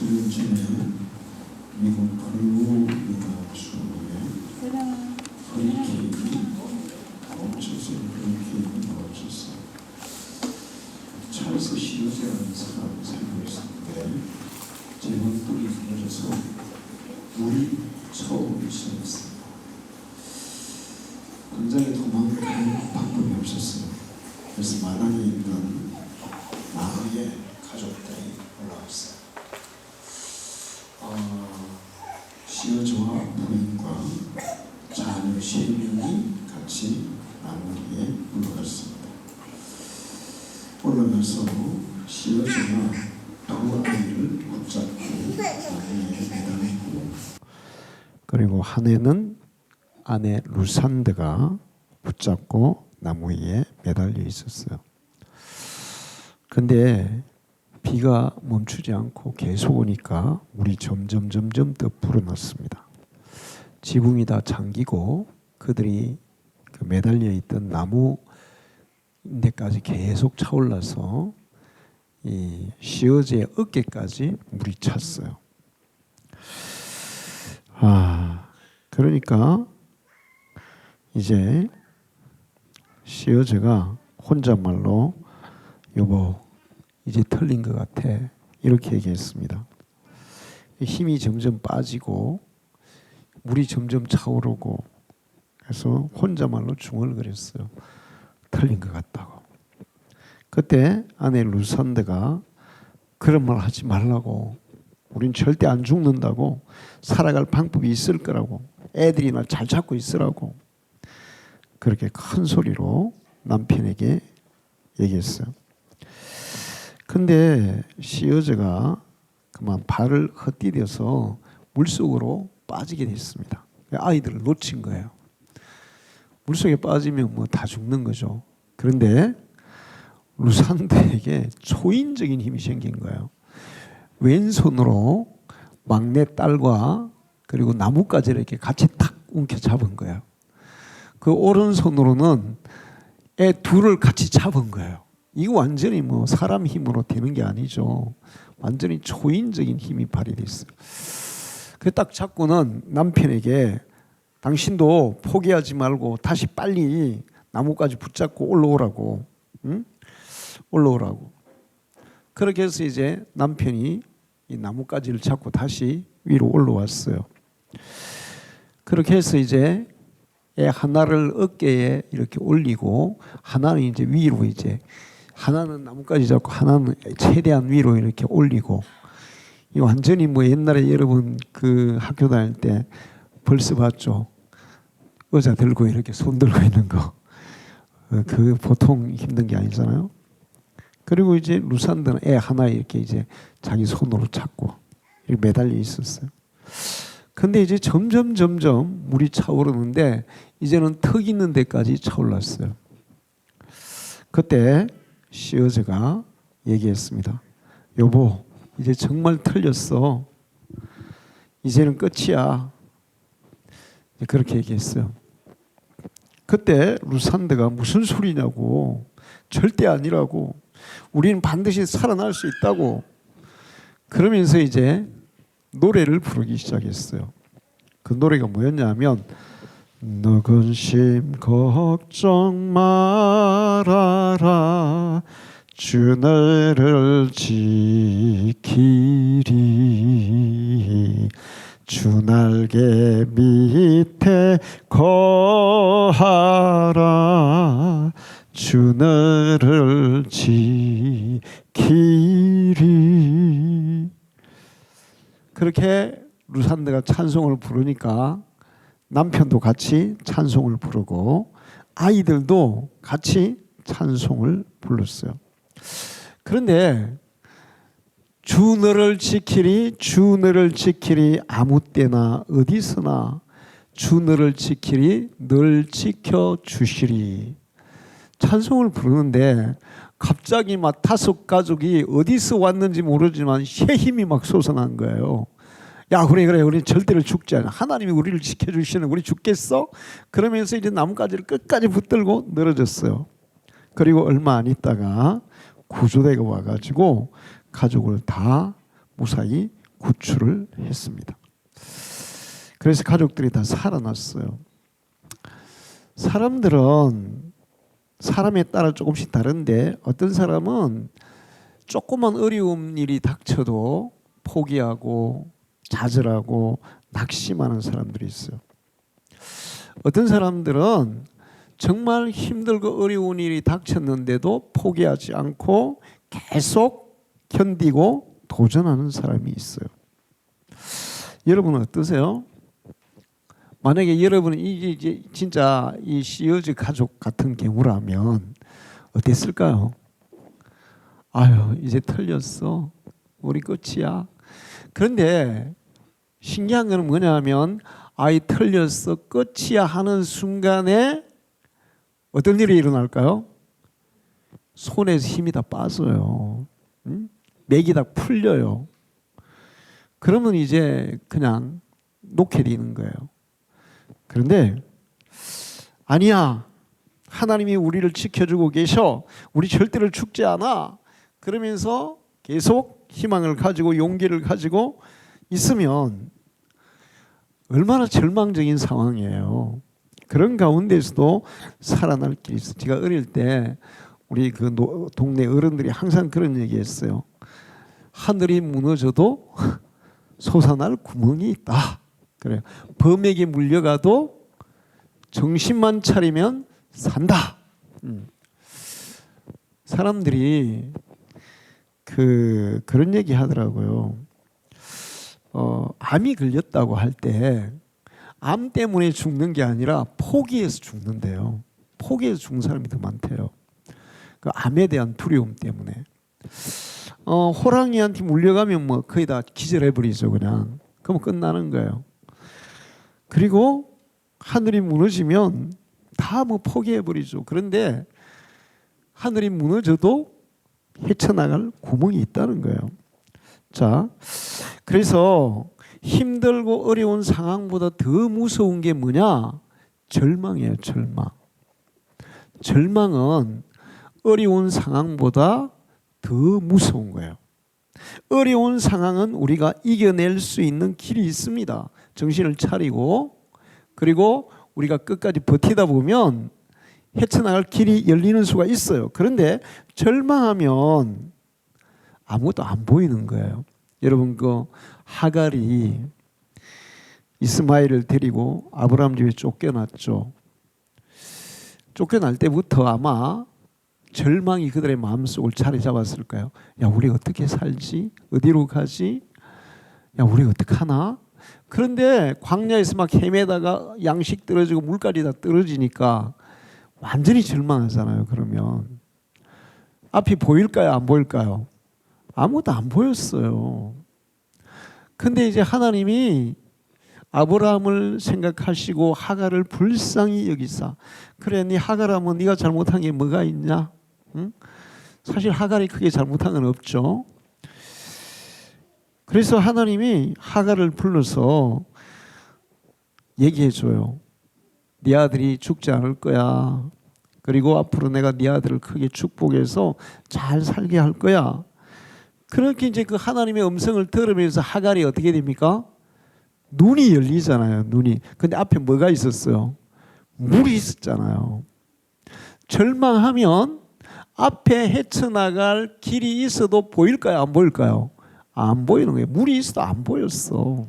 2년 전에 미국 플로리다주에 허리케인이 멈춰서 허리케인이 멈췄어요. 찰스 시어제라는 사람이 살고 있었는데 제먼불이 떨어져서 물이 처음이 시작했습니다. 당장에 도망갈 방법이 없었어요. 그래서 마당에 있는 나무에 가족들이 올라왔어요. 시어저와 부인과 자녀 3명이 같이 나무 위에 올라갔습니다. 올라가서 시어저가 두 아이를 붙잡고 나무에 매달리고, 그리고 한 해는 아내 루산드가 붙잡고 나무 위에 매달려 있었어요. 근데 비가 멈추지 않고 계속 오니까 물이 점점 더 불어났습니다. 지붕이 다 잠기고 그들이 그 매달려 있던 나무 인대까지 계속 차올라서 이 시어제의 어깨까지 물이 찼어요. 그러니까 이제 시어제가 혼잣말로 여보 이제 털린 것 같아 이렇게 얘기했습니다. 힘이 점점 빠지고 물이 점점 차오르고 그래서 혼잣말로 중얼거렸어요. 털린 것 같다고. 그때 아내 루산드가 그런 말 하지 말라고, 우린 절대 안 죽는다고, 살아갈 방법이 있을 거라고, 애들이나 잘 잡고 있으라고 그렇게 큰 소리로 남편에게 얘기했어요. 근데 시어제가 그만 발을 헛디뎌서 물속으로 빠지게 됐습니다. 아이들을 놓친 거예요. 물속에 빠지면 뭐 다 죽는 거죠. 그런데 루산드에게 초인적인 힘이 생긴 거예요. 왼손으로 막내 딸과 그리고 나뭇가지를 이렇게 같이 탁 움켜 잡은 거예요. 그 오른손으로는 애 둘을 같이 잡은 거예요. 이거 완전히 뭐 사람 힘으로 되는 게 아니죠. 완전히 초인적인 힘이 발휘됐어요. 그 딱 잡고는 남편에게 당신도 포기하지 말고 다시 빨리 나뭇가지 붙잡고 올라오라고, 응? 올라오라고. 그렇게 해서 이제 남편이 이 나뭇가지를 잡고 다시 위로 올라왔어요. 그렇게 해서 이제 애 하나를 어깨에 이렇게 올리고 하나는 이제 위로, 이제 하나는 나뭇가지 잡고 하나는 최대한 위로 이렇게 올리고, 이 완전히 뭐 옛날에 여러분 그 학교 다닐 때 벌써 봤죠? 의자 들고 이렇게 손 들고 있는 거. 그 보통 힘든 게 아니잖아요. 그리고 이제 루산드는 애 하나 이렇게 이제 자기 손으로 잡고 이렇게 매달려 있었어요. 근데 이제 점점 물이 차오르는데 이제는 턱 있는 데까지 차올랐어요. 그때 시어제가 얘기했습니다. 여보, 이제 정말 틀렸어. 이제는 끝이야. 그렇게 얘기했어요. 그때 루산드가 무슨 소리냐고, 절대 아니라고, 우리는 반드시 살아날 수 있다고, 그러면서 이제 노래를 부르기 시작했어요. 그 노래가 뭐였냐면, 너 근심 걱정 말아라, 주 너를 지키리, 주 날개 밑에 거하라, 주 너를 지키리. 그렇게 루산드가 찬송을 부르니까 남편도 같이 찬송을 부르고 아이들도 같이 찬송을 불렀어요. 그런데 주 너를 지키리, 주 너를 지키리, 아무 때나 어디서나 주 너를 지키리, 늘 지켜주시리. 찬송을 부르는데 갑자기 막 5가족이 어디서 왔는지 모르지만 새 힘이 막 솟아난 거예요. 야, 그래 우리 절대로 죽지 않아. 하나님이 우리를 지켜주시는, 우리 죽겠어? 그러면서 이제 나뭇가지를 끝까지 붙들고 늘어졌어요. 그리고 얼마 안 있다가 구조대가 와가지고 가족을 다 무사히 구출을 했습니다. 그래서 가족들이 다 살아났어요. 사람들은 사람에 따라 조금씩 다른데 어떤 사람은 조그만 어려운 일이 닥쳐도 포기하고 좌절하고 낙심하는 사람들이 있어요. 어떤 사람들은 정말 힘들고 어려운 일이 닥쳤는데도 포기하지 않고 계속 견디고 도전하는 사람이 있어요. 여러분은 어떠세요? 만약에 여러분은 이게 진짜 이 시어즈 가족 같은 경우라면 어땠을까요? 아유, 이제 틀렸어. 우리 끝이야. 그런데 신기한 건 뭐냐면 아이 틀렸어 끝이야 하는 순간에 어떤 일이 일어날까요? 손에서 힘이 다 빠져요. 맥이 다 풀려요. 그러면 이제 그냥 놓게 되는 거예요. 그런데 아니야. 하나님이 우리를 지켜주고 계셔. 우리 절대로 죽지 않아. 그러면서 계속 희망을 가지고 용기를 가지고 있으면 얼마나 절망적인 상황이에요. 그런 가운데서도 살아날 길이 있어요. 제가 어릴 때 우리 그 동네 어른들이 항상 그런 얘기했어요. 하늘이 무너져도 솟아날 구멍이 있다. 그래요. 범에게 물려가도 정신만 차리면 산다. 사람들이 그런 얘기 하더라고요. 암이 걸렸다고 할 때 암 때문에 죽는 게 아니라 포기해서 죽는데요. 포기해서 죽는 사람이 더 많대요. 그 암에 대한 두려움 때문에. 호랑이한테 물려가면 뭐 거의 다 기절해버리죠. 그냥. 그러면 끝나는 거예요. 그리고 하늘이 무너지면 다 뭐 포기해버리죠. 그런데 하늘이 무너져도 헤쳐나갈 구멍이 있다는 거예요. 자, 그래서 힘들고 어려운 상황보다 더 무서운 게 뭐냐? 절망이에요. 절망. 절망은 어려운 상황보다 더 무서운 거예요. 어려운 상황은 우리가 이겨낼 수 있는 길이 있습니다. 정신을 차리고 그리고 우리가 끝까지 버티다 보면 헤쳐나갈 길이 열리는 수가 있어요. 그런데 절망하면 아무것도 안 보이는 거예요. 여러분 그 하갈이 이스마엘을 데리고 아브라함 집에 쫓겨났죠. 쫓겨날 때부터 아마 절망이 그들의 마음속을 자리 잡았을까요? 야, 우리 어떻게 살지? 어디로 가지? 야, 우리 어떡하나? 그런데 광야에서 막 헤매다가 양식 떨어지고 물가리 다 떨어지니까 완전히 절망하잖아요. 그러면 앞이 보일까요? 안 보일까요? 아무것도 안 보였어요. 근데 이제 하나님이 아브라함을 생각하시고 하갈을 불쌍히 여기사 그래 네 하갈하면 네가 잘못한 게 뭐가 있냐? 응? 사실 하갈이 크게 잘못한 건 없죠. 그래서 하나님이 하갈을 불러서 얘기해줘요. 네 아들이 죽지 않을 거야. 그리고 앞으로 내가 네 아들을 크게 축복해서 잘 살게 할 거야. 그렇게 이제 그 하나님의 음성을 들으면서 하갈이 어떻게 됩니까? 눈이 열리잖아요. 눈이. 근데 앞에 뭐가 있었어요? 물이 있었잖아요. 절망하면 앞에 헤쳐나갈 길이 있어도 보일까요? 안 보일까요? 안 보이는 거예요. 물이 있어도 안 보였어.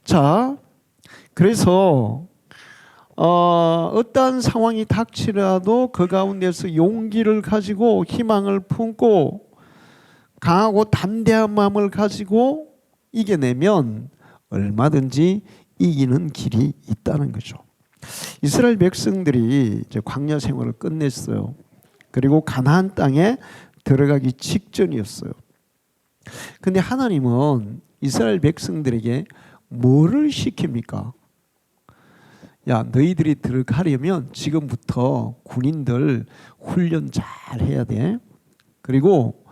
자, 그래서 어떠한 상황이 닥치더라도 그 가운데서 용기를 가지고 희망을 품고 강하고 담대한 마음을 가지고 이겨내면 얼마든지 이기는 길이 있다는 거죠. 이스라엘 백성들이 이제 광야 생활을 끝냈어요. 그리고 가나안 땅에 들어가기 직전이었어요. 근데 하나님은 이스라엘 백성들에게 뭐를 시킵니까? 야, 너희들이 들어가려면 지금부터 군인들 훈련 잘 해야 돼. 그리고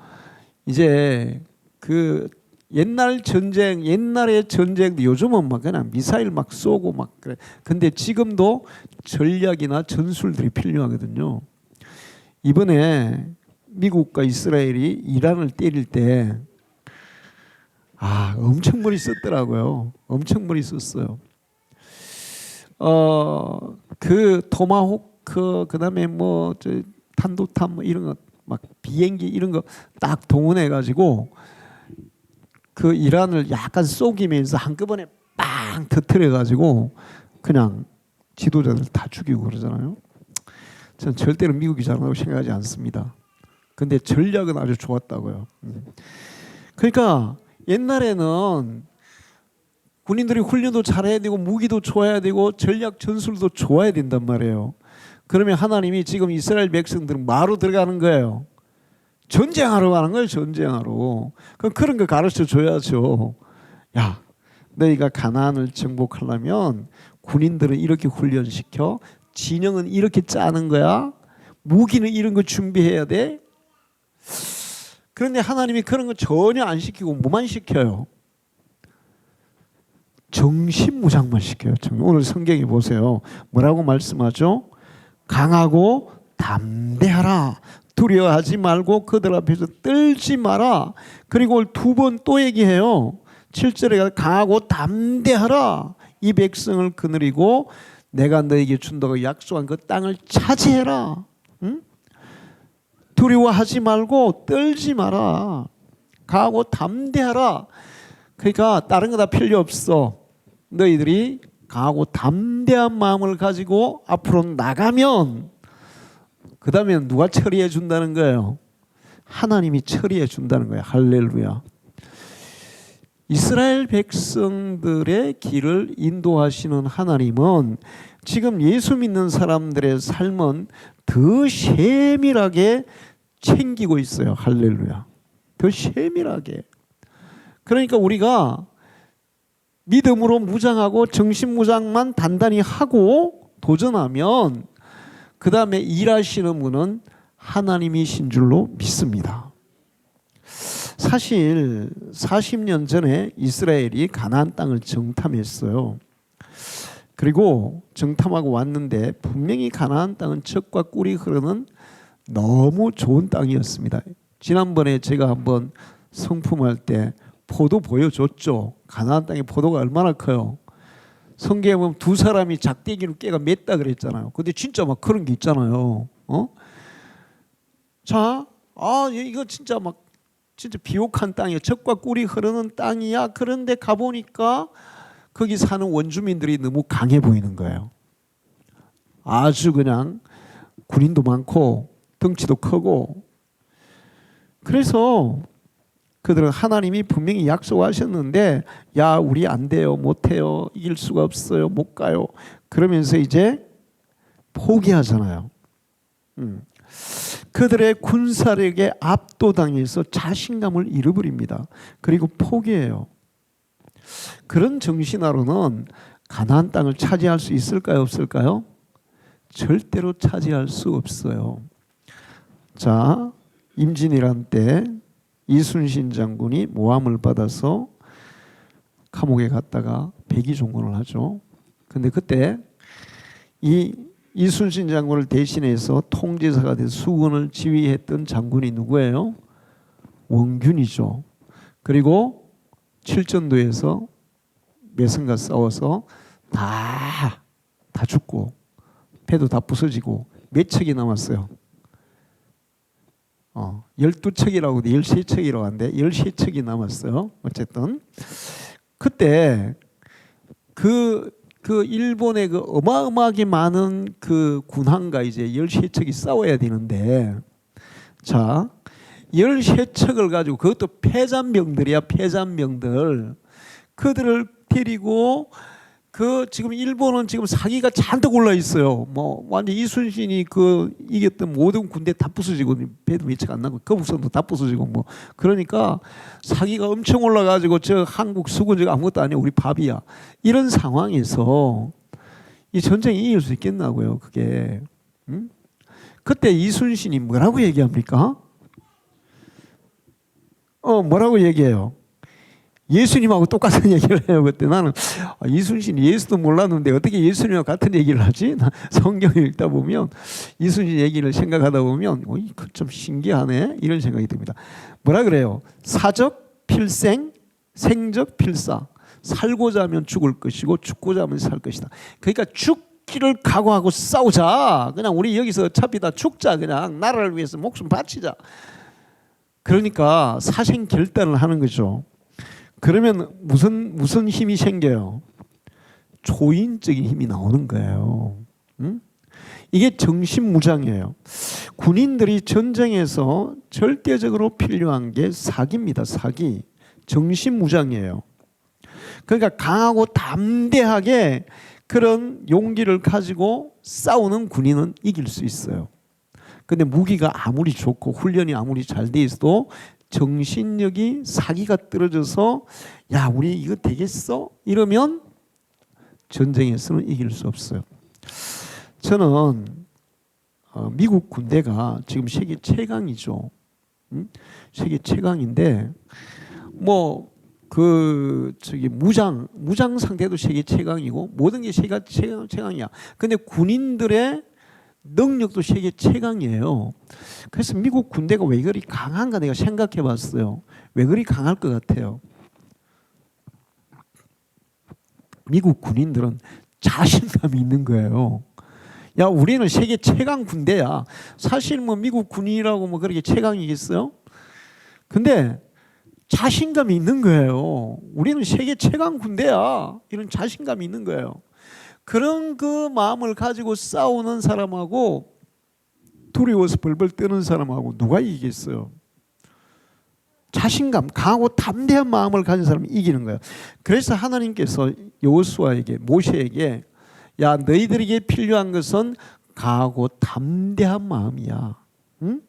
이제 그 옛날의 전쟁도 요즘은 막 그냥 미사일 막 쏘고 막 그래. 근데 지금도 전략이나 전술들이 필요하거든요. 이번에 미국과 이스라엘이 이란을 때릴 때 엄청 머리 썼더라고요. 엄청 머리 썼어요. 그 토마호크 그다음에 뭐 저 탄도탄 뭐 이런 거 막 비행기 이런 거 딱 동원해 가지고 그 이란을 약간 쏘기면서 한꺼번에 빵 터뜨려 가지고 그냥 지도자들 다 죽이고 그러잖아요. 저는 절대로 미국이 잘한다고 생각하지 않습니다. 근데 전략은 아주 좋았다고요. 그러니까 옛날에는 군인들이 훈련도 잘해야 되고 무기도 좋아야 되고 전략 전술도 좋아야 된단 말이에요. 그러면 하나님이 지금 이스라엘 백성들은 마로 들어가는 거예요. 전쟁하러 가는 거예요. 전쟁하러. 그럼 그런 거 가르쳐 줘야죠. 야, 너희가 가나안을 정복하려면 군인들은 이렇게 훈련시켜. 진영은 이렇게 짜는 거야. 무기는 이런 거 준비해야 돼. 그런데 하나님이 그런 거 전혀 안 시키고 뭐만 시켜요? 정신무장만 시켜요. 오늘 성경에 보세요. 뭐라고 말씀하죠? 강하고 담대하라. 두려워하지 말고 그들 앞에서 떨지 마라. 그리고 두 번 또 얘기해요. 7절에 강하고 담대하라. 이 백성을 거느리고 내가 너에게 준다고 약속한 그 땅을 차지해라. 응? 두려워하지 말고 떨지 마라. 강하고 담대하라. 그러니까 다른 거 다 필요 없어. 너희들이 강하고 담대한 마음을 가지고 앞으로 나가면 그 다음에 누가 처리해 준다는 거예요? 하나님이 처리해 준다는 거예요. 할렐루야. 이스라엘 백성들의 길을 인도하시는 하나님은 지금 예수 믿는 사람들의 삶은 더 세밀하게 챙기고 있어요. 할렐루야. 더 세밀하게. 그러니까 우리가 믿음으로 무장하고 정신무장만 단단히 하고 도전하면 그 다음에 일하시는 분은 하나님이신 줄로 믿습니다. 사실 40년 전에 이스라엘이 가나안 땅을 정탐했어요. 그리고 정탐하고 왔는데 분명히 가나안 땅은 젖과 꿀이 흐르는 너무 좋은 땅이었습니다. 지난번에 제가 한번 성품할 때 포도 보여줬죠. 가나안 땅에 포도가 얼마나 커요. 성경에 보면 두 사람이 작대기로 깨가 맸다 그랬잖아요. 근데 진짜 막 그런 게 있잖아요. 자, 이거 진짜 막 진짜 비옥한 땅이야. 젖과 꿀이 흐르는 땅이야. 그런데 가보니까 거기 사는 원주민들이 너무 강해 보이는 거예요. 아주 그냥 군인도 많고 덩치도 크고. 그래서 그들은 하나님이 분명히 약속하셨는데 야 우리 안 돼요. 못해요. 이길 수가 없어요. 못 가요. 그러면서 이제 포기하잖아요. 그들의 군사력에 압도당해서 자신감을 잃어버립니다. 그리고 포기해요. 그런 정신하로는 가나안 땅을 차지할 수 있을까요? 없을까요? 절대로 차지할 수 없어요. 자, 임진왜란 때 이순신 장군이 모함을 받아서 감옥에 갔다가 백의종군을 하죠. 근데 그때 이 이순신 장군을 대신해서 통제사가 돼서 수군을 지휘했던 장군이 누구예요? 원균이죠. 그리고 칠전도에서 매성과 싸워서 다 죽고 배도 다 부서지고 몇 척이 남았어요? 12척이라고 13척이라고 하는데 13척이 남았어요. 어쨌든 그때 그 일본의 그 어마어마하게 많은 그 군함과 이제 13척이 싸워야 되는데 자 13척을 가지고 그것도 패잔병들이야. 패잔병들 그들을 데리고 그 지금 일본은 지금 사기가 잔뜩 올라 있어요. 뭐 완전 이순신이 그 이겼던 모든 군대 다 부서지고 배도 미치가 안 나고 거북선도 다 부서지고 뭐 그러니까 사기가 엄청 올라가지고 저 한국 수군 저 아무것도 아니야 우리 밥이야 이런 상황에서 이 전쟁이 이길 수 있겠나고요 그게. 그때 이순신이 뭐라고 얘기합니까? 뭐라고 얘기해요? 예수님하고 똑같은 얘기를 해요. 그때 나는 이순신이 예수도 몰랐는데 어떻게 예수님하고 같은 얘기를 하지? 성경을 읽다 보면 이순신 얘기를 생각하다 보면 좀 신기하네 이런 생각이 듭니다. 뭐라 그래요? 사적, 필생, 생적 필사. 살고자 하면 죽을 것이고 죽고자 하면 살 것이다. 그러니까 죽기를 각오하고 싸우자. 그냥 우리 여기서 어차피 다 죽자. 그냥 나라를 위해서 목숨 바치자. 그러니까 사생 결단을 하는 거죠. 그러면 무슨 힘이 생겨요? 초인적인 힘이 나오는 거예요. 응? 이게 정신무장이에요. 군인들이 전쟁에서 절대적으로 필요한 게 사기입니다. 사기. 정신무장이에요. 그러니까 강하고 담대하게 그런 용기를 가지고 싸우는 군인은 이길 수 있어요. 근데 무기가 아무리 좋고 훈련이 아무리 잘 돼 있어도 정신력이 사기가 떨어져서 야 우리 이거 되겠어? 이러면 전쟁에서는 이길 수 없어요. 저는 미국 군대가 지금 세계 최강이죠. 세계 최강인데 뭐 무장 상태도 세계 최강이고 모든 게 세계 최강이야. 근데 군인들의 능력도 세계 최강이에요. 그래서 미국 군대가 왜 그리 강한가 내가 생각해 봤어요. 왜 그리 강할 것 같아요? 미국 군인들은 자신감이 있는 거예요. 야, 우리는 세계 최강 군대야. 사실 뭐 미국 군인이라고 뭐 그렇게 최강이겠어요? 근데 자신감이 있는 거예요. 우리는 세계 최강 군대야. 이런 자신감이 있는 거예요. 그런 그 마음을 가지고 싸우는 사람하고 두려워서 벌벌 떠는 사람하고 누가 이기겠어요? 자신감, 강하고 담대한 마음을 가진 사람이 이기는 거예요. 그래서 하나님께서 여호수아에게 모세에게 야 너희들에게 필요한 것은 강하고 담대한 마음이야. 응?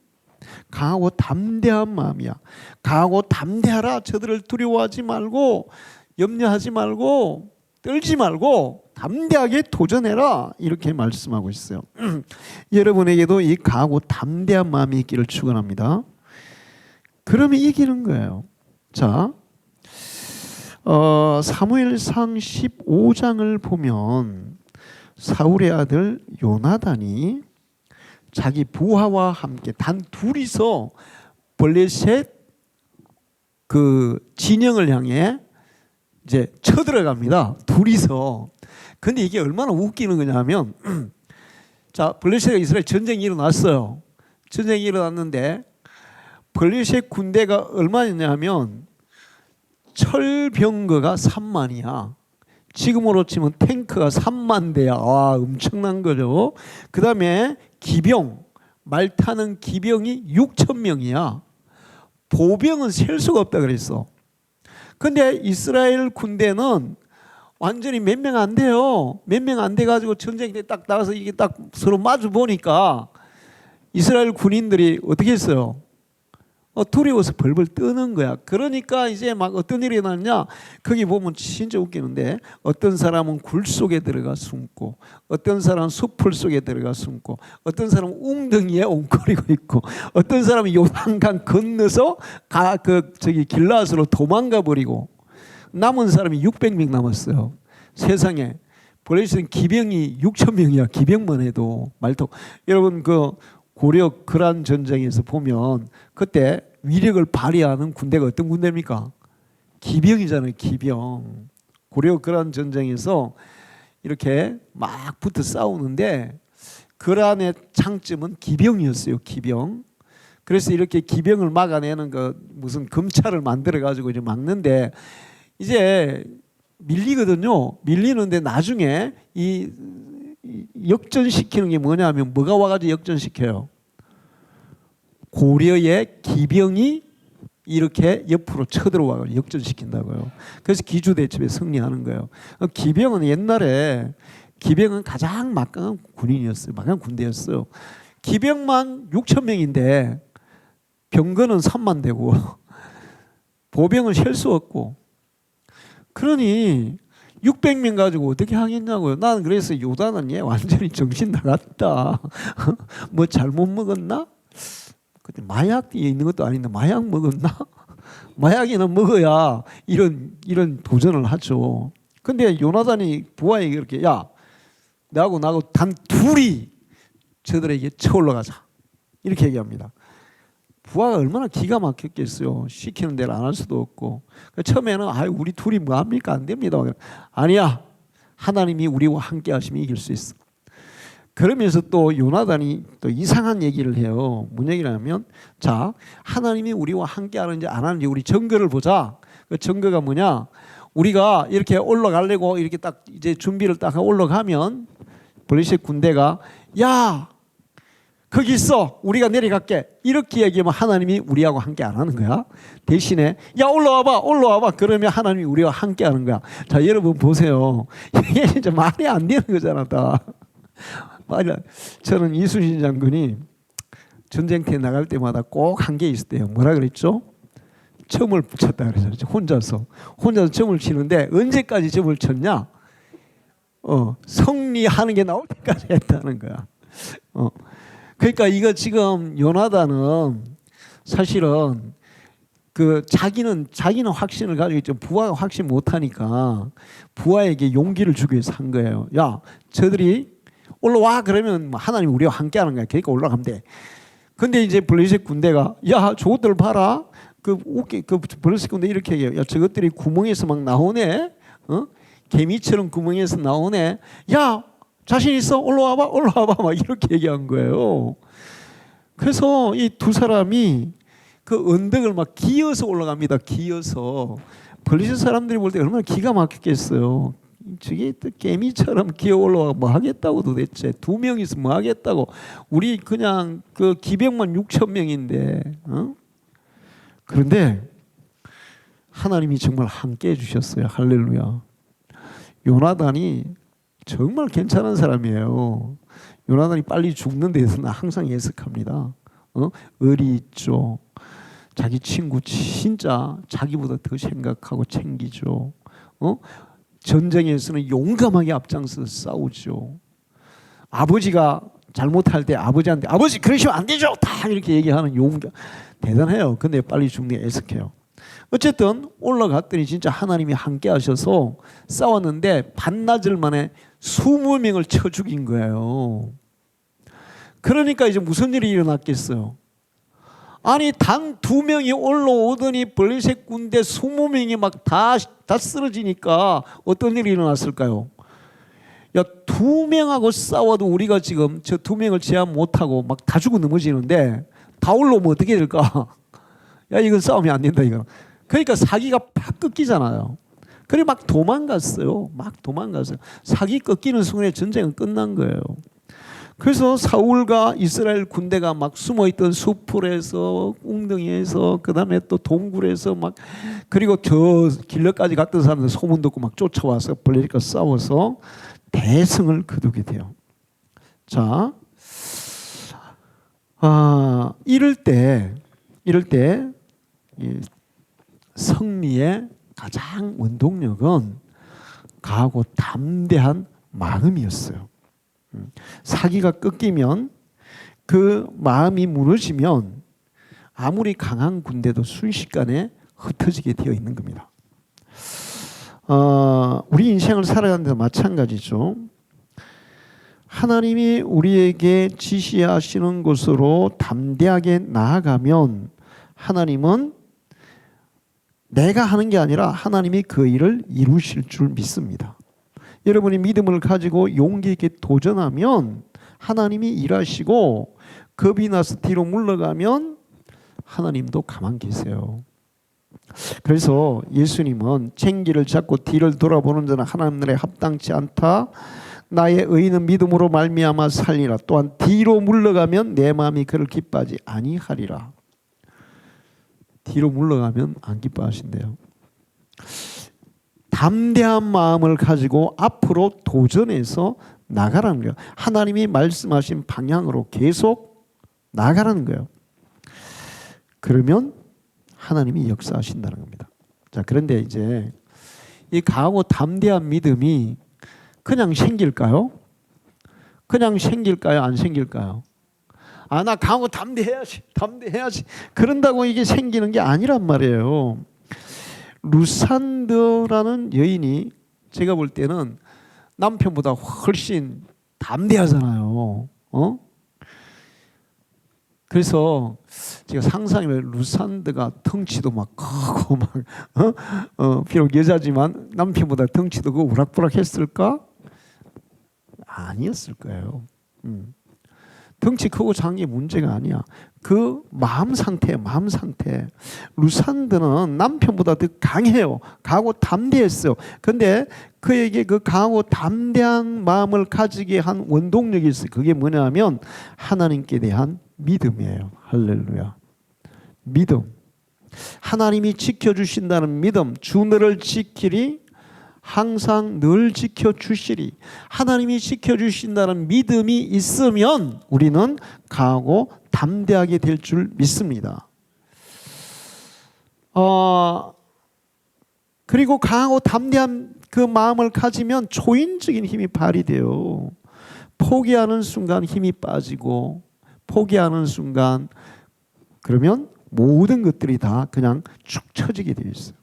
강하고 담대한 마음이야. 강하고 담대하라. 저들을 두려워하지 말고 염려하지 말고 떨지 말고 담대하게 도전해라. 이렇게 말씀하고 있어요. 여러분에게도 이 강하고 담대한 마음이 있기를 축원합니다. 그러면 이기는 거예요. 자, 사무엘상 15장을 보면 사울의 아들 요나단이 자기 부하와 함께 단 둘이서 블레셋 그 진영을 향해 이제 쳐들어갑니다. 둘이서. 근데 이게 얼마나 웃기는 거냐면 자, 블레셋과 이스라엘 전쟁이 일어났어요. 전쟁이 일어났는데 블레셋 군대가 얼마냐면 철병거가 3만이야. 지금으로 치면 탱크가 3만 대야. 와, 엄청난 거죠. 그 다음에 기병, 말 타는 기병이 6천 명이야. 보병은 셀 수가 없다 그랬어. 근데 이스라엘 군대는 완전히 몇 명 안 돼요. 몇 명 안 돼가지고 전쟁 때 딱 나가서 이게 딱 서로 마주 보니까 이스라엘 군인들이 어떻게 했어요? 두려워서 벌벌 떠는 거야. 그러니까 이제 막 어떤 일이 일어났냐? 거기 보면 진짜 웃기는데 어떤 사람은 굴 속에 들어가 숨고 어떤 사람은 숲풀 속에 들어가 숨고 어떤 사람은 웅덩이에 웅크리고 있고 어떤 사람은 요단강 건너서 길라앗으로 도망가 버리고 남은 사람이 600명 남았어요. 세상에 블레셋은 기병이 6천 명이야. 기병만 해도 말도. 여러분 그 고려 그란 전쟁에서 보면 그때 위력을 발휘하는 군대가 어떤 군대입니까? 기병이잖아요. 기병. 고려 그란 전쟁에서 이렇게 막 붙어 싸우는데 그란의 장점은 기병이었어요. 기병. 그래서 이렇게 기병을 막아내는 그 무슨 검찰을 만들어 가지고 이제 막는데 이제 밀리거든요. 밀리는데 나중에 이 역전시키는 게 뭐냐면 뭐가 와가지고 역전시켜요? 고려의 기병이 이렇게 옆으로 쳐들어와서 역전시킨다고요. 그래서 기주대첩에 승리하는 거예요. 기병은 옛날에 기병은 가장 막강한 군인이었어요. 막강한 군대였어요. 기병만 6천 명인데 병거는 3만 대고 보병은 셀 수 없고 그러니 600명 가지고 어떻게 하겠냐고요. 나는 그래서 요단은 얘 완전히 정신 나갔다. 뭐 잘못 먹었나? 그때 마약 있는 것도 아닌데 마약 먹었나? 마약이나 먹어야 이런 도전을 하죠. 근데 요나단이 부하에게 이렇게 야 나하고 단 둘이 저들에게 쳐올라가자 이렇게 얘기합니다. 부하가 얼마나 기가 막혔겠어요. 시키는 대로 안 할 수도 없고. 처음에는 우리 둘이 뭐 합니까? 안 됩니다. 아니야. 하나님이 우리와 함께 하시면 이길 수 있어. 그러면서 또 요나단이 또 이상한 얘기를 해요. 뭔 얘기를 하면, 자, 하나님이 우리와 함께 하는지 안 하는지 우리 증거를 보자. 그 증거가 뭐냐? 우리가 이렇게 올라가려고 이렇게 딱 이제 준비를 딱 하고 올라가면 블레셋 군대가 야, 거기 있어. 우리가 내려갈게. 이렇게 얘기하면 하나님이 우리하고 함께 안 하는 거야. 대신에 야, 올라와봐. 그러면 하나님이 우리와 함께 하는 거야. 자, 여러분 보세요. 이게 진짜 말이 안 되는 거잖아, 다. 저는 이순신 장군이 전쟁터에 나갈 때마다 꼭 한 게 있었대요. 뭐라 그랬죠? 점을 붙였다 그랬죠. 혼자서 점을 치는데 언제까지 점을 쳤냐? 승리하는 게 나올 때까지 했다는 거야. 그러니까 이거 지금 요나단은 사실은 그 자기는 확신을 가지고 있죠. 부하가 확신 못하니까 부하에게 용기를 주기 위해서 한 거예요. 야, 저들이 올라와 그러면 하나님이 우리와 함께하는 거야. 그러니까 올라가면 돼. 근데 이제 블레셋 군대가 야, 저것들 봐라. 그 블레셋 군대 이렇게 얘기해요. 야, 저것들이 구멍에서 막 나오네. 개미처럼 구멍에서 나오네. 야, 자신 있어? 올라와봐. 막 이렇게 얘기한 거예요. 그래서 이 두 사람이 그 언덕을 막 기어서 올라갑니다. 기어서. 블레셋 사람들이 볼 때 얼마나 기가 막혔겠어요. 저게 개미처럼 기어 올라와 뭐 하겠다고 도대체. 두 명이서 뭐 하겠다고. 우리 그냥 그 기병만 6천 명인데. 그런데 하나님이 정말 함께 해주셨어요. 할렐루야. 요나단이 정말 괜찮은 사람이에요. 요나단이 빨리 죽는 데서는 항상 예측합니다. 의리 있죠. 자기 친구 진짜 자기보다 더 생각하고 챙기죠. 전쟁에서는 용감하게 앞장서 싸우죠. 아버지가 잘못할 때 아버지한테 아버지 그러시면 안 되죠. 다 이렇게 얘기하는 용감 대단해요. 근데 빨리 죽는 게 애석해요. 어쨌든 올라갔더니 진짜 하나님이 함께 하셔서 싸웠는데 반나절 만에 20명을 쳐 죽인 거예요. 그러니까 이제 무슨 일이 일어났겠어요? 아니 당 2명이 올라오더니 블레셋 군대 20명이 막 다 쓰러지니까 어떤 일이 일어났을까요? 야, 2명하고 싸워도 우리가 지금 저 2명을 제압 못하고 막 다 죽어 넘어지는데 다 올라오면 어떻게 될까? 야, 이건 싸우면 안 된다 이거. 그러니까 사기가 팍 꺾이잖아요. 그래 막 도망갔어요. 사기 꺾이는 순간에 전쟁은 끝난 거예요. 그래서 사울과 이스라엘 군대가 막 숨어있던 숲풀에서 웅덩이에서 그다음에 또 동굴에서 막 그리고 저 길러까지 갔던 사람들 소문 듣고 막 쫓아와서 블레셋과 싸워서 대승을 거두게 돼요. 자, 이럴 때 이 승리의 가장 원동력은 강하고 담대한 마음이었어요. 사기가 꺾이면 그 마음이 무너지면 아무리 강한 군대도 순식간에 흩어지게 되어 있는 겁니다. 우리 인생을 살아가는 데 마찬가지죠. 하나님이 우리에게 지시하시는 곳으로 담대하게 나아가면 하나님은 내가 하는 게 아니라 하나님이 그 일을 이루실 줄 믿습니다. 여러분이 믿음을 가지고 용기 있게 도전하면 하나님이 일하시고 겁이 나서 뒤로 물러가면 하나님도 가만 계세요. 그래서 예수님은 챙기를 잡고 뒤를 돌아보는 자는 하나님 나라에 합당치 않다. 나의 의인은 믿음으로 말미암아 살리라. 또한 뒤로 물러가면 내 마음이 그를 기뻐하지 아니하리라. 뒤로 물러가면 안 기뻐하신대요. 담대한 마음을 가지고 앞으로 도전해서 나가라는 거예요. 하나님이 말씀하신 방향으로 계속 나가라는 거예요. 그러면 하나님이 역사하신다는 겁니다. 자, 그런데 이제 이 강하고 담대한 믿음이 그냥 생길까요? 안 생길까요? 나 강하고 담대해야지. 그런다고 이게 생기는 게 아니란 말이에요. 루산드라는 여인이 제가 볼 때는 남편보다 훨씬 담대하잖아요. 그래서 제가 상상해 루산드가 덩치도 막 크고 막 비록 여자지만 남편보다 덩치도 그 우락부락했을까? 아니었을 거예요. 덩치 크고 작은 게 문제가 아니야. 그 마음 상태. 루산드는 남편보다 더 강해요. 강하고 담대했어요. 근데 그에게 그 강하고 담대한 마음을 가지게 한 원동력이 있어요. 그게 뭐냐면 하나님께 대한 믿음이에요. 할렐루야. 믿음. 하나님이 지켜주신다는 믿음. 주 너를 지키리. 항상 늘 지켜주시리. 하나님이 지켜주신다는 믿음이 있으면 우리는 강하고 담대하게 될 줄 믿습니다. 그리고 강하고 담대한 그 마음을 가지면 초인적인 힘이 발휘돼요. 포기하는 순간 힘이 빠지고, 포기하는 순간 그러면 모든 것들이 다 그냥 축 처지게 되어 있어요.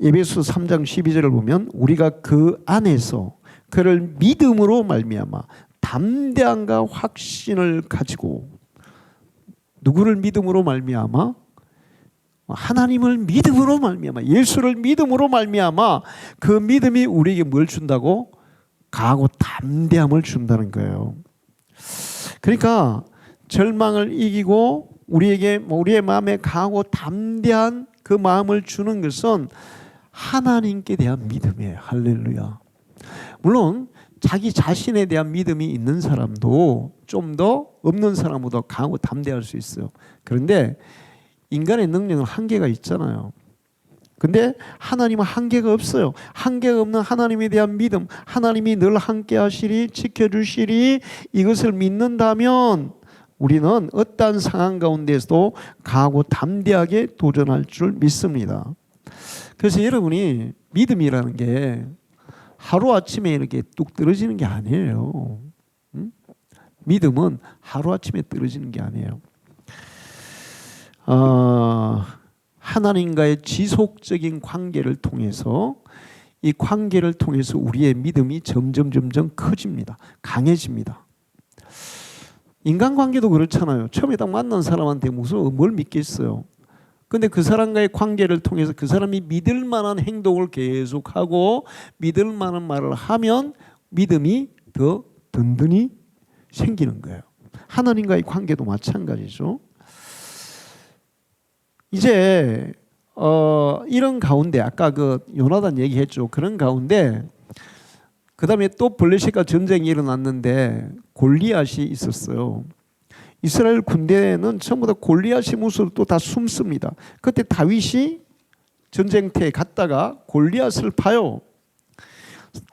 에베소 3장 12절을 보면 우리가 그 안에서 그를 믿음으로 말미암아 담대함과 확신을 가지고, 누구를 믿음으로 말미암아? 하나님을 믿음으로 말미암아, 예수를 믿음으로 말미암아 그 믿음이 우리에게 뭘 준다고? 강하고 담대함을 준다는 거예요. 그러니까 절망을 이기고 우리에게 우리의 마음에 강하고 담대한 그 마음을 주는 것은 하나님께 대한 믿음이에요. 할렐루야. 물론 자기 자신에 대한 믿음이 있는 사람도 좀 더 없는 사람보다 강하고 담대할 수 있어요. 그런데 인간의 능력은 한계가 있잖아요. 근데 하나님은 한계가 없어요. 한계가 없는 하나님에 대한 믿음, 하나님이 늘 함께 하시리, 지켜주시리, 이것을 믿는다면 우리는 어떠한 상황 가운데서도 강하고 담대하게 도전할 줄 믿습니다. 그래서 여러분이 믿음이라는 게 하루아침에 이렇게 뚝 떨어지는 게 아니에요. 믿음은 하루아침에 떨어지는 게 아니에요. 하나님과의 지속적인 관계를 통해서, 이 관계를 통해서 우리의 믿음이 점점 커집니다. 강해집니다. 인간관계도 그렇잖아요. 처음에 딱 만난 사람한테 무슨 뭘 믿겠어요. 근데 그 사람과의 관계를 통해서 그 사람이 믿을 만한 행동을 계속하고 믿을 만한 말을 하면 믿음이 더 든든히 생기는 거예요. 하나님과의 관계도 마찬가지죠. 이제 이런 가운데 아까 그 요나단 얘기했죠. 그런 가운데 그 다음에 또 블레셋과 전쟁이 일어났는데 골리앗이 있었어요. 이스라엘 군대는 전부 다 골리앗이 무서워 또 다 숨습니다. 그때 다윗이 전쟁터에 갔다가 골리앗을 봐요.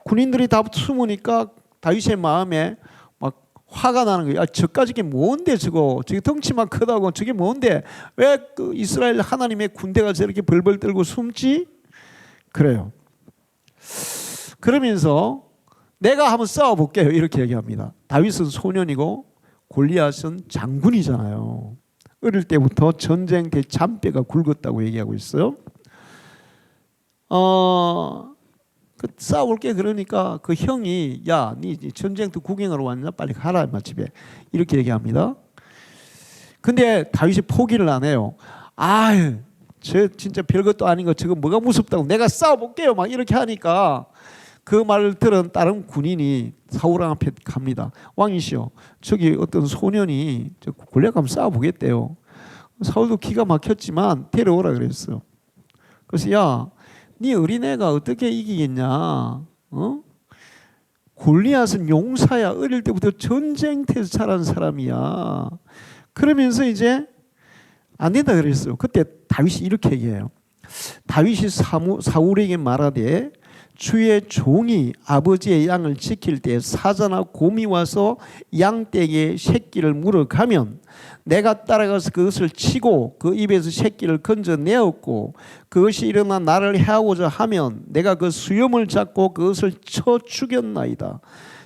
군인들이 다 숨으니까 다윗의 마음에 막 화가 나는 거예요. 저까지 게 뭔데 저거 덩치만 크다고 저게 뭔데 왜 그 이스라엘 하나님의 군대가 저렇게 벌벌 떨고 숨지? 그래요. 그러면서 내가 한번 싸워볼게요 이렇게 얘기합니다. 다윗은 소년이고 골리앗은 장군이잖아요. 어릴 때부터 전쟁때 잔뼈가 굵었다고 얘기하고 있어요. 그 싸울게 그러니까 그 형이 야, 니 전쟁터 구경하러 왔냐? 빨리 가라 임마 집에 이렇게 얘기합니다. 근데 다윗이 포기를 안 해요. 아유, 저 진짜 별것도 아닌 거 저거 뭐가 무섭다고 내가 싸워볼게요 막 이렇게 하니까 그 말을 들은 다른 군인이 사울 앞에 갑니다. 왕이시여, 저기 어떤 소년이 골리앗 가면 싸워보겠대요. 사울도 기가 막혔지만 데려오라 그랬어요. 그래서 야, 네 어린애가 어떻게 이기겠냐? 골리앗은 용사야. 어릴 때부터 전쟁터에서 자란 사람이야. 그러면서 이제 안 된다 그랬어요. 그때 다윗이 이렇게 얘기해요. 다윗이 사울에게 말하되 주의 종이 아버지의 양을 지킬 때 사자나 곰이 와서 양떼에게 새끼를 물어가면 내가 따라가서 그것을 치고 그 입에서 새끼를 건져내었고 그것이 일어나 나를 해하고자 하면 내가 그 수염을 잡고 그것을 쳐 죽였나이다.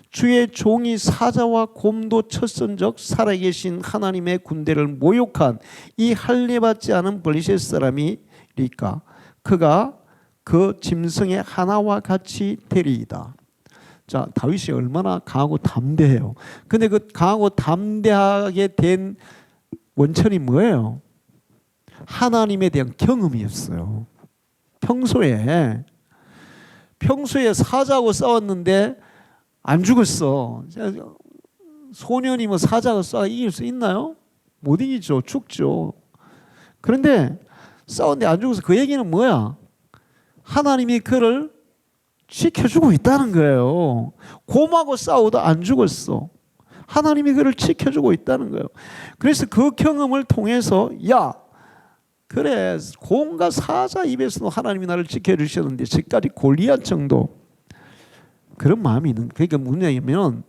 주의 종이 사자와 곰도 쳤은적 살아계신 하나님의 군대를 모욕한 이 할례받지 않은 블레셋 사람이니까 그가 그 짐승의 하나와 같이 되리이다. 자, 다윗이 얼마나 강하고 담대해요. 근데 그 강하고 담대하게 된 원천이 뭐예요? 하나님에 대한 경험이었어요. 평소에 사자하고 싸웠는데 안 죽었어. 소년이 뭐 사자하고 싸워 이길 수 있나요? 못 이기죠. 죽죠. 그런데 싸웠는데 안 죽어서 그 얘기는 뭐야? 하나님이 그를 지켜주고 있다는 거예요. 곰하고 싸우다 안 죽었어. 하나님이 그를 지켜주고 있다는 거예요. 그래서 그 경험을 통해서 야, 그래, 곰과 사자 입에서도 하나님이 나를 지켜주셨는데 저까지 골리앗 정도 그런 마음이 있는. 그러니까 뭐냐면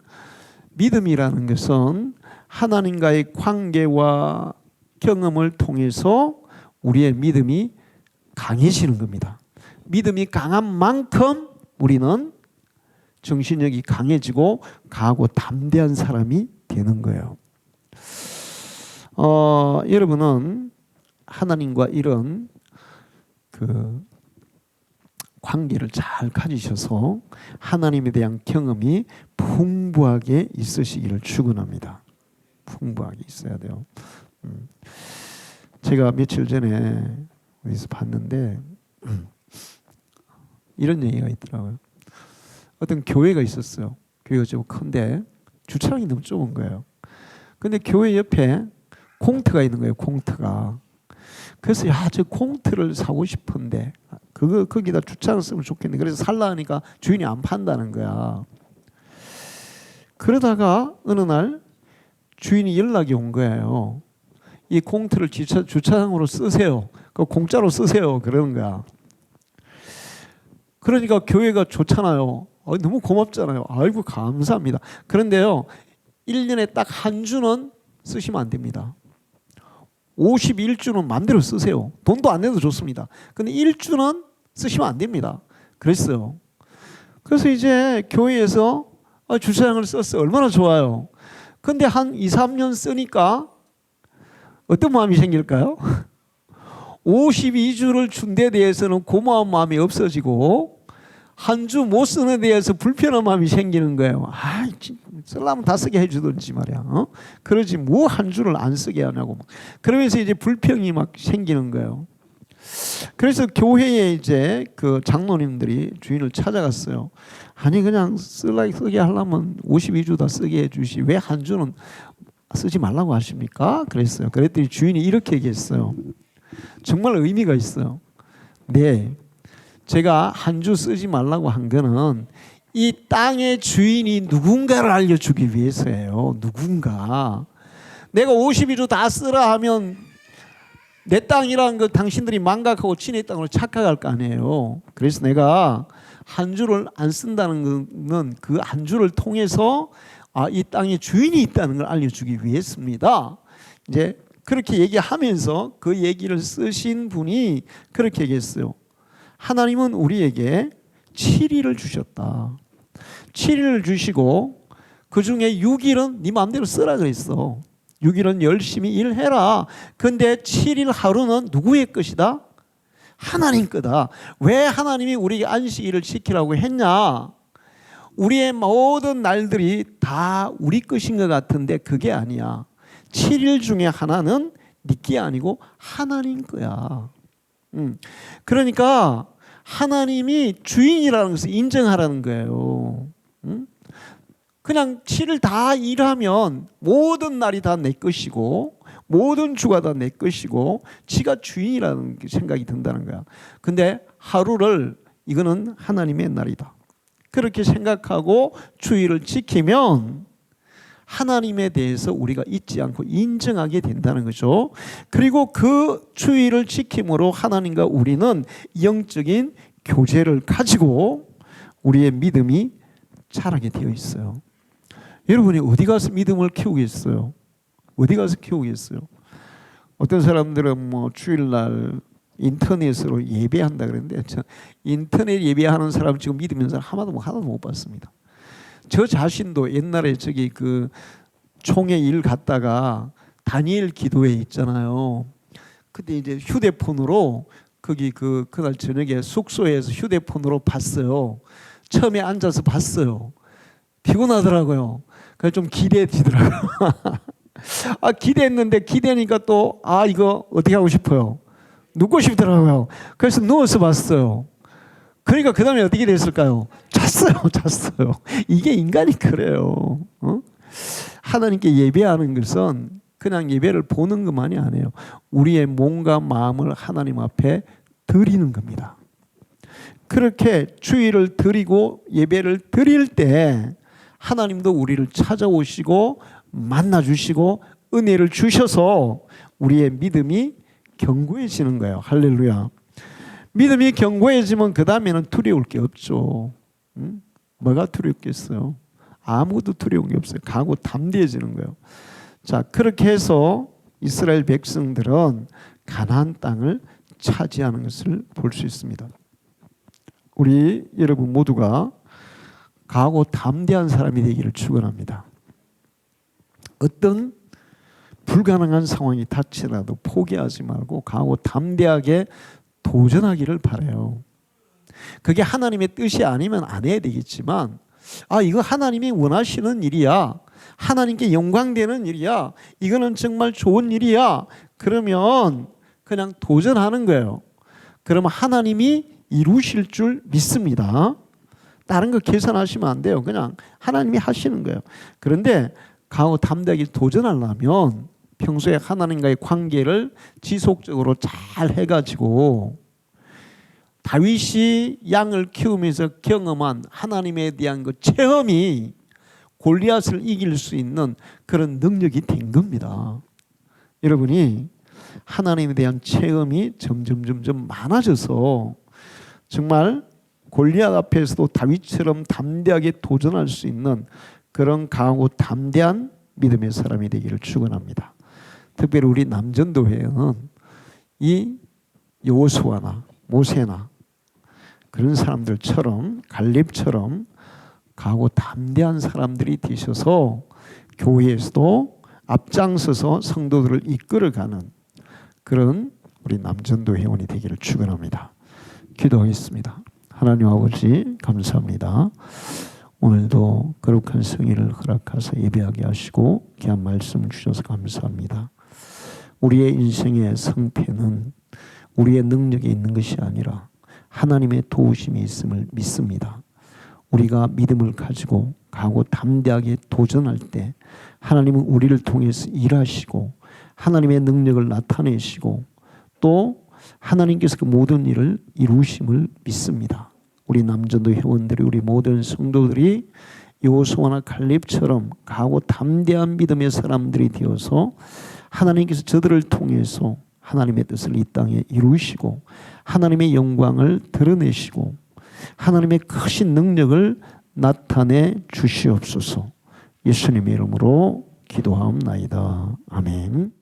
믿음이라는 것은 하나님과의 관계와 경험을 통해서 우리의 믿음이 강해지는 겁니다. 믿음이 강한 만큼 우리는 정신력이 강해지고 강하고 담대한 사람이 되는 거예요. 여러분은 하나님과 이런 그 관계를 잘 가지셔서 하나님에 대한 경험이 풍부하게 있으시기를 축원합니다. 풍부하게 있어야 돼요. 제가 며칠 전에 어디서 봤는데 이런 얘기가 있더라고요. 어떤 교회가 있었어요. 교회가 좀 큰데 주차장이 너무 좁은 거예요. 근데 교회 옆에 콩트가 있는 거예요. 콩트가. 그래서 야, 저 콩트를 사고 싶은데 거기다 주차장 쓰면 좋겠네. 그래서 살라 하니까 주인이 안 판다는 거야. 그러다가 어느 날 주인이 연락이 온 거예요. 이 콩트를 주차장으로 쓰세요. 그 공짜로 쓰세요. 그러는 거야. 그러니까 교회가 좋잖아요. 너무 고맙잖아요. 아이고 감사합니다. 그런데요, 1년에 딱 한 주는 쓰시면 안 됩니다. 51주는 마음대로 쓰세요. 돈도 안 내도 좋습니다. 근데 1주는 쓰시면 안 됩니다. 그랬어요. 그래서 이제 교회에서 주차장을 썼어요. 얼마나 좋아요. 근데 한 2, 3년 쓰니까 어떤 마음이 생길까요? 52주를 준 데 대해서는 고마운 마음이 없어지고 한 주 못 쓰는 데 대해서 불편한 마음이 생기는 거예요. 쓰려면 다 쓰게 해주든지 말이야. 그러지 뭐 한 주를 안 쓰게 하냐고. 그러면서 이제 불평이 막 생기는 거예요. 그래서 교회에 이제 그 장로님들이 주인을 찾아갔어요. 아니 그냥 쓰게 하려면 52주 다 쓰게 해주시. 왜 한 주는 쓰지 말라고 하십니까? 그랬어요. 그랬더니 주인이 이렇게 얘기했어요. 정말 의미가 있어요. 네, 제가 한 주 쓰지 말라고 한 거는 이 땅의 주인이 누군가를 알려주기 위해서예요. 누군가. 내가 52주 다 쓰라 하면 내 땅이라는 거 당신들이 망각하고 친의 땅으로 착각할 거 아니에요. 그래서 내가 한 주를 안 쓴다는 것은 그 한 주를 통해서 이 땅에 주인이 있다는 걸 알려주기 위해서입니다. 이제 그렇게 얘기하면서 그 얘기를 쓰신 분이 그렇게 얘기했어요. 하나님은 우리에게 7일을 주셨다. 7일을 주시고 그 중에 6일은 네 마음대로 쓰라 그랬어. 6일은 열심히 일해라. 근데 7일 하루는 누구의 것이다? 하나님 거다. 왜 하나님이 우리에게 안식일을 지키라고 했냐? 우리의 모든 날들이 다 우리 것인 것 같은데 그게 아니야. 7일 중에 하나는 네 게 아니고 하나님 거야. 그러니까 하나님이 주인이라는 것을 인정하라는 거예요. 그냥 7일 다 일하면 모든 날이 다 내 것이고 모든 주가 다 내 것이고 지가 주인이라는 생각이 든다는 거야. 근데 하루를 이거는 하나님의 날이다. 그렇게 생각하고 주의를 지키면 하나님에 대해서 우리가 잊지 않고 인정하게 된다는 거죠. 그리고 그 주의를 지킴으로 하나님과 우리는 영적인 교제를 가지고 우리의 믿음이 자라게 되어 있어요. 여러분이 어디 가서 믿음을 키우겠어요? 어디 가서 키우겠어요? 어떤 사람들은 뭐 주일날 인터넷으로 예배한다 그랬는데 인터넷 예배하는 사람 지금 믿으면서 하나도 못 봤습니다. 저 자신도 옛날에 저기 그 총회 일 갔다가 다니엘 기도회 있잖아요. 근데 이제 휴대폰으로 거기 그날 저녁에 숙소에서 휴대폰으로 봤어요. 처음에 앉아서 봤어요. 피곤하더라고요. 그래서 좀 기대해지더라고요. 기대했는데 기대니까 또 이거 어떻게 하고 싶어요? 눕고 싶더라고요. 그래서 누워서 봤어요. 그러니까 그 다음에 어떻게 됐을까요? 잤어요. 이게 인간이 그래요. 하나님께 예배하는 것은 그냥 예배를 보는 것만이 아니에요. 우리의 몸과 마음을 하나님 앞에 드리는 겁니다. 그렇게 주의를 드리고 예배를 드릴 때 하나님도 우리를 찾아오시고 만나주시고 은혜를 주셔서 우리의 믿음이 견고해지는 거예요. 할렐루야. 믿음이 견고해지면 그 다음에는 두려울 게 없죠. 뭐가 두렵겠어요? 아무것도 두려운 게 없어요. 강하고 담대해지는 거예요. 자, 그렇게 해서 이스라엘 백성들은 가나안 땅을 차지하는 것을 볼 수 있습니다. 우리 여러분 모두가 강하고 담대한 사람이 되기를 축원합니다. 어떤 불가능한 상황이 닥치더라도 포기하지 말고 강하고 담대하게 도전하기를 바라요. 그게 하나님의 뜻이 아니면 안 해야 되겠지만 이거 하나님이 원하시는 일이야. 하나님께 영광되는 일이야. 이거는 정말 좋은 일이야. 그러면 그냥 도전하는 거예요. 그러면 하나님이 이루실 줄 믿습니다. 다른 거 계산하시면 안 돼요. 그냥 하나님이 하시는 거예요. 그런데 강하고 담대하게 도전하려면 평소에 하나님과의 관계를 지속적으로 잘 해가지고 다윗이 양을 키우면서 경험한 하나님에 대한 그 체험이 골리앗을 이길 수 있는 그런 능력이 된 겁니다. 여러분이 하나님에 대한 체험이 점점 많아져서 정말 골리앗 앞에서도 다윗처럼 담대하게 도전할 수 있는 그런 강하고 담대한 믿음의 사람이 되기를 축원합니다. 특별히 우리 남전도회는 이 여호수아나 모세나 그런 사람들처럼 갈렙처럼 강하고 담대한 사람들이 되셔서 교회에서도 앞장서서 성도들을 이끌어가는 그런 우리 남전도 회원이 되기를 축원합니다. 기도하겠습니다. 하나님 아버지 감사합니다. 오늘도 거룩한 성의를 허락하사 예배하게 하시고 귀한 말씀 주셔서 감사합니다. 우리의 인생의 성패는 우리의 능력이 있는 것이 아니라 하나님의 도우심이 있음을 믿습니다. 우리가 믿음을 가지고 가고 담대하게 도전할 때 하나님은 우리를 통해서 일하시고 하나님의 능력을 나타내시고 또 하나님께서 그 모든 일을 이루심을 믿습니다. 우리 남전도 회원들이 우리 모든 성도들이 여호수아나 갈렙처럼 가고 담대한 믿음의 사람들이 되어서 하나님께서 저들을 통해서 하나님의 뜻을 이 땅에 이루시고 하나님의 영광을 드러내시고 하나님의 크신 능력을 나타내 주시옵소서. 예수님의 이름으로 기도하옵나이다. 아멘.